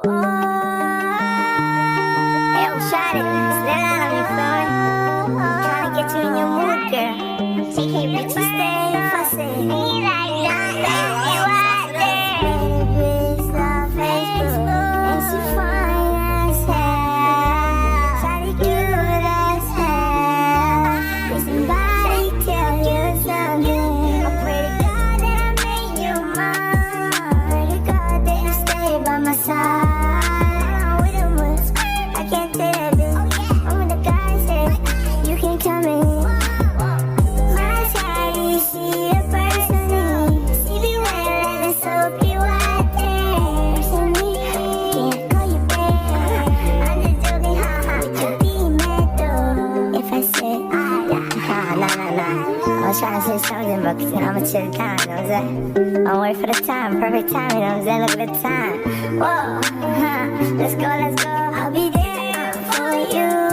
Yo, shawty, stand on me, feel me? Tryna get you in your mood, girl. She can't reach you, stay fussing. Me like that, you out there. Bitch, love Facebook, and she fine as hell. Shawty cute as hell. Did somebody tell you something? I pray to God that I made you mine. Pray to God that you stay by my side. Come in. My shawty, she a person. She be wearing the soapy white dress. And me, can't call you back. I'm just joking, haha. Would you be mad though if I said nah? I was trying to say something, but I'ma chill down, you know what I'm saying? I'll wait for the time, perfect time, you know what I'm saying? Look at the time. Whoa, let's go. I'll be there for you.